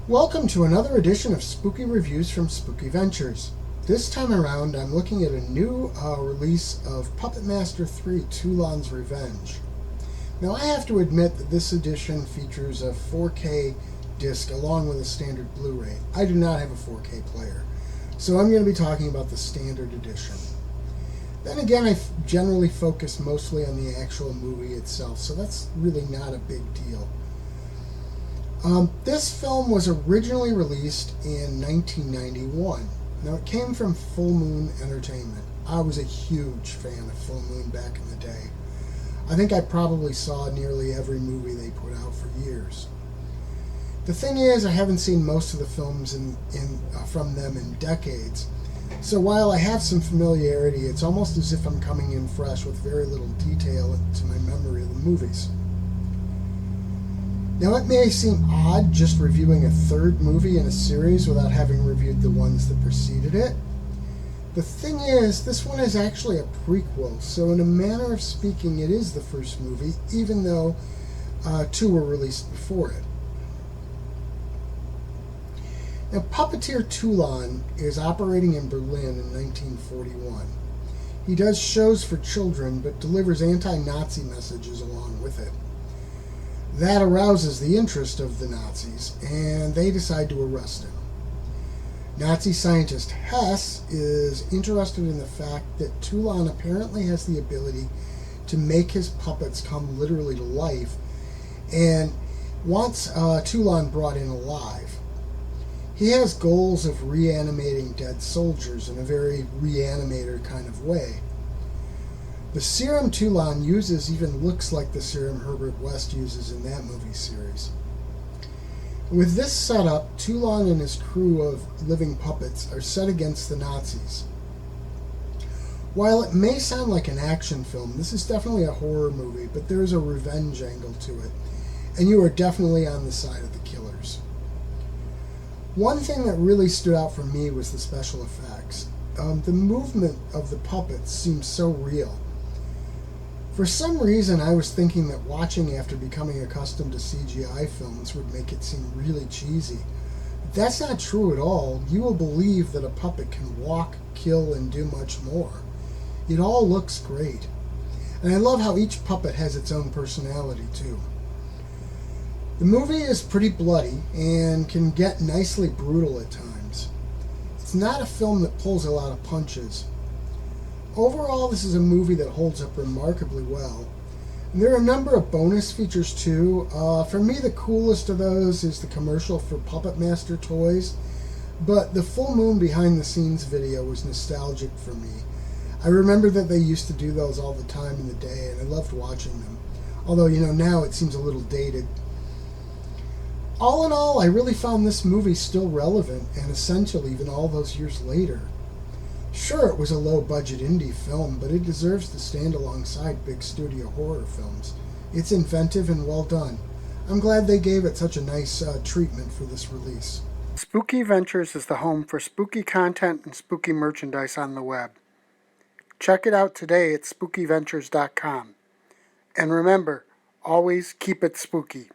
Welcome to another edition of Spooky Reviews from Spooky Ventures. This time around, I'm looking at a new release of Puppetmaster 3 Toulon's Revenge. Now, I have to admit that this edition features a 4K disc along with a standard Blu-ray. I do not have a 4K player, so I'm going to be talking about the standard edition. Then again, I generally focus mostly on the actual movie itself, so that's really not a big deal. This film was originally released in 1991. Now, it came from Full Moon Entertainment. I was a huge fan of Full Moon back in the day. I think I probably saw nearly every movie they put out for years. The thing is, I haven't seen most of the films from them in decades. So while I have some familiarity, it's almost as if I'm coming in fresh with very little detail to my memory of the movies. Now, it may seem odd just reviewing a third movie in a series without having reviewed the ones that preceded it. The thing is, this one is actually a prequel, so in a manner of speaking, it is the first movie, even though two were released before it. Now, puppeteer Toulon is operating in Berlin in 1941. He does shows for children, but delivers anti-Nazi messages along with it. That arouses the interest of the Nazis, and they decide to arrest him. Nazi scientist Hess is interested in the fact that Toulon apparently has the ability to make his puppets come literally to life, and wants Toulon brought in alive. He has goals of reanimating dead soldiers in a very reanimator kind of way. The serum Toulon uses even looks like the serum Herbert West uses in that movie series. With this setup, Toulon and his crew of living puppets are set against the Nazis. While it may sound like an action film, this is definitely a horror movie, but there is a revenge angle to it, and you are definitely on the side of the killers. One thing that really stood out for me was the special effects. The movement of the puppets seems so real. For some reason, I was thinking that watching after becoming accustomed to CGI films would make it seem really cheesy. But that's not true at all. You will believe that a puppet can walk, kill, and do much more. It all looks great. And I love how each puppet has its own personality, too. The movie is pretty bloody and can get nicely brutal at times. It's not a film that pulls a lot of punches. Overall, this is a movie that holds up remarkably well. And there are a number of bonus features too. For me, the coolest of those is the commercial for Puppetmaster toys, but the Full Moon behind the scenes video was nostalgic for me. I remember that they used to do those all the time in the day, and I loved watching them. Although, now it seems a little dated. All in all, I really found this movie still relevant and essential even all those years later. Sure, it was a low-budget indie film, but it deserves to stand alongside big studio horror films. It's inventive and well done. I'm glad they gave it such a nice treatment for this release. Spooky Ventures is the home for spooky content and spooky merchandise on the web. Check it out today at spookyventures.com. And remember, always keep it spooky.